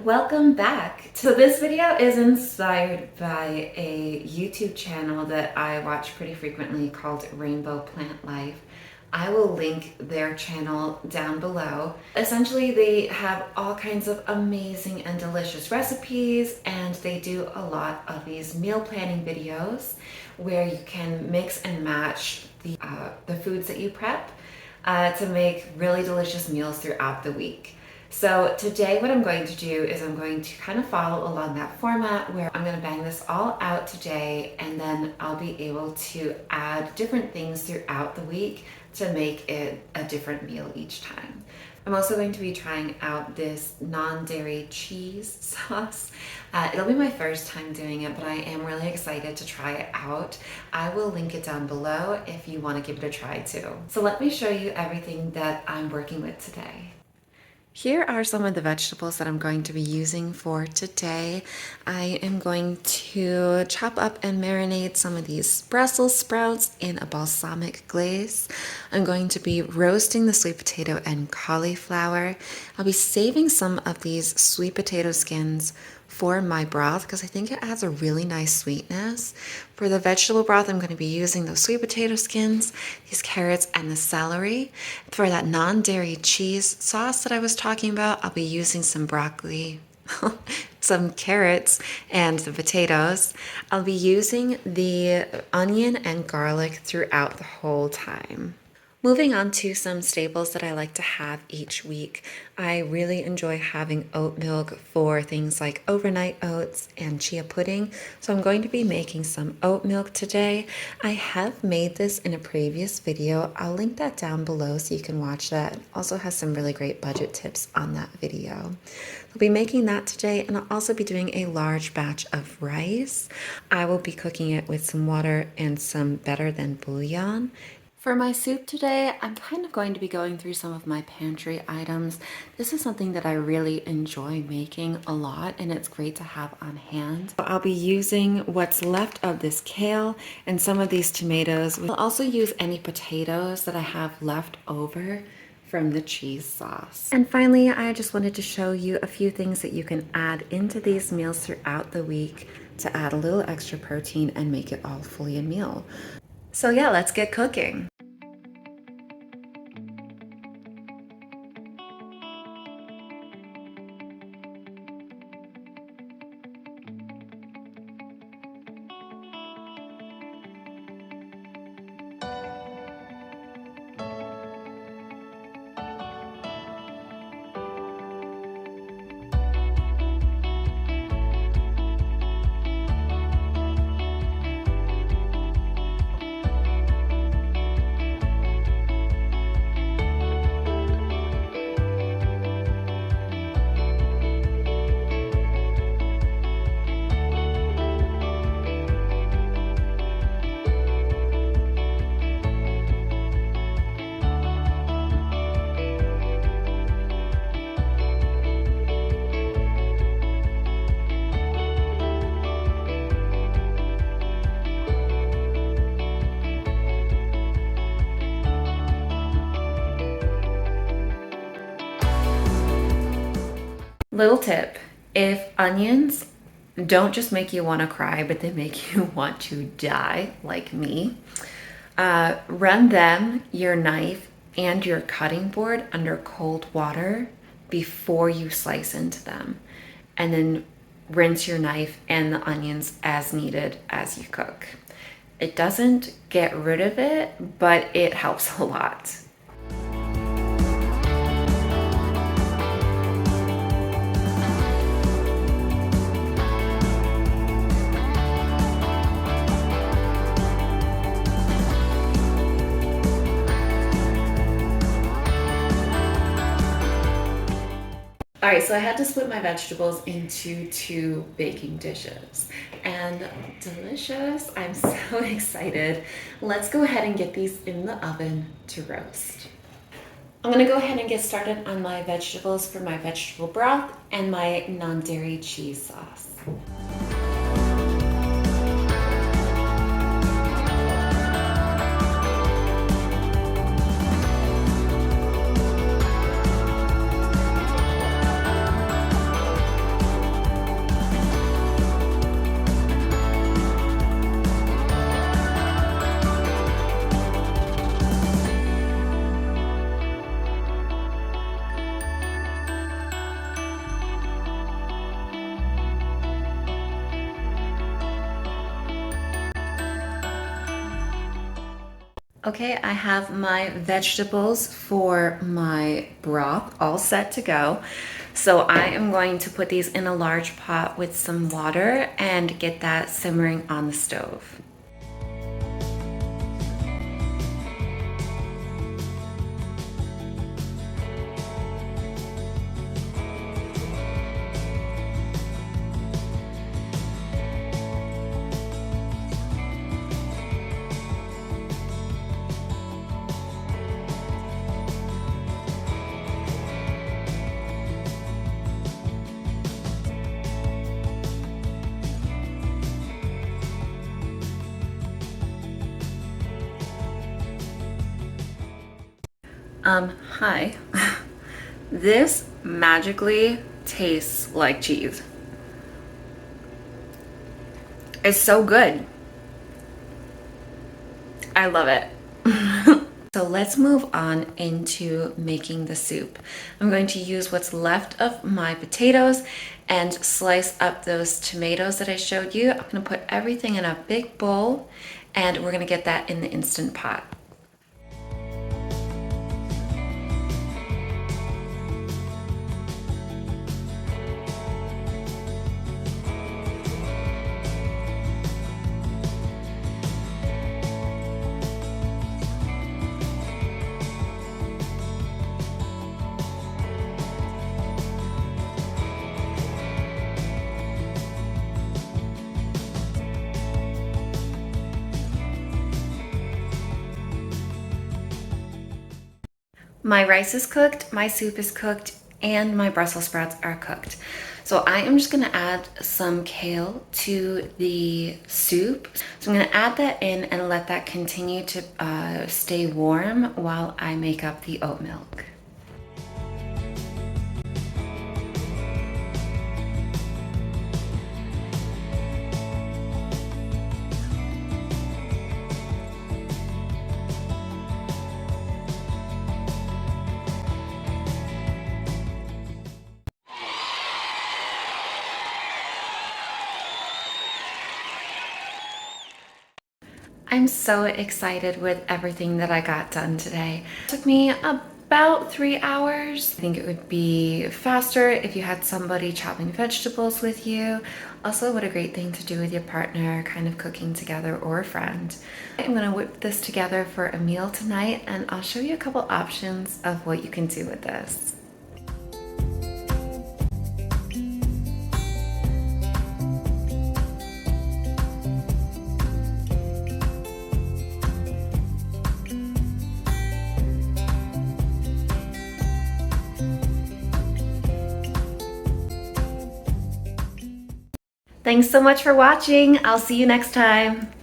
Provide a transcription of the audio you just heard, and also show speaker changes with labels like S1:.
S1: welcome back. So this video is inspired by a YouTube channel that I watch pretty frequently called Rainbow Plant Life. I will link their channel down below. Essentially, they have all kinds of amazing and delicious recipes, and they do a lot of these meal planning videos where you can mix and match the foods that you prep to make really delicious meals throughout the week. So today what I'm going to do is I'm going to kind of follow along that format where I'm going to bang this all out today, and then I'll be able to add different things throughout the week to make it a different meal each time. I'm also going to be trying out this non-dairy cheese sauce. It'll be my first time doing it, but I am really excited to try it out. I will link it down below if you want to give it a try too. So let me show you everything that I'm working with today. Here are some of the vegetables that I'm going to be using for today. I am going to chop up and marinate some of these Brussels sprouts in a balsamic glaze. I'm going to be roasting the sweet potato and cauliflower. I'll be saving some of these sweet potato skins for my broth because I think it adds a really nice sweetness. For the vegetable broth, I'm going to be using those sweet potato skins, these carrots, and the celery. For that non-dairy cheese sauce that I was talking about, I'll be using some broccoli, some carrots, and the potatoes. I'll be using the onion and garlic throughout the whole time. Moving on to some staples that I like to have each week. I really enjoy having oat milk for things like overnight oats and chia pudding. So I'm going to be making some oat milk today. I have made this in a previous video. I'll link that down below so you can watch that. It also has some really great budget tips on that video. I'll be making that today, and I'll also be doing a large batch of rice. I will be cooking it with some water and some better than bouillon. For my soup today, I'm kind of going to be going through some of my pantry items. This is something that I really enjoy making a lot, and it's great to have on hand. I'll be using what's left of this kale and some of these tomatoes. I'll also use any potatoes that I have left over from the cheese sauce. And finally, I just wanted to show you a few things that you can add into these meals throughout the week to add a little extra protein and make it all fully a meal. So yeah, let's get cooking. Little tip, if onions don't just make you want to cry, but they make you want to die, like me, run them, your knife, and your cutting board under cold water before you slice into them. And then rinse your knife and the onions as needed as you cook. It doesn't get rid of it, but it helps a lot. All right, so I had to split my vegetables into two baking dishes, and delicious. I'm so excited. Let's go ahead and get these in the oven to roast. I'm gonna go ahead and get started on my vegetables for my vegetable broth and my non-dairy cheese sauce. Okay, I have my vegetables for my broth all set to go. So I am going to put these in a large pot with some water and get that simmering on the stove. Hi. This magically tastes like cheese. It's so good. I love it. So let's move on into making the soup. I'm going to use what's left of my potatoes and slice up those tomatoes that I showed you. I'm gonna put everything in a big bowl and we're gonna get that in the Instant Pot. My rice is cooked, my soup is cooked, and my Brussels sprouts are cooked. So I am just gonna add some kale to the soup. So I'm gonna add that in and let that continue to stay warm while I make up the oat milk. I'm so excited with everything that I got done today. It took me about 3 hours. I think it would be faster if you had somebody chopping vegetables with you. Also, what a great thing to do with your partner, kind of cooking together, or a friend. I'm gonna whip this together for a meal tonight and I'll show you a couple options of what you can do with this. Thanks so much for watching. I'll see you next time.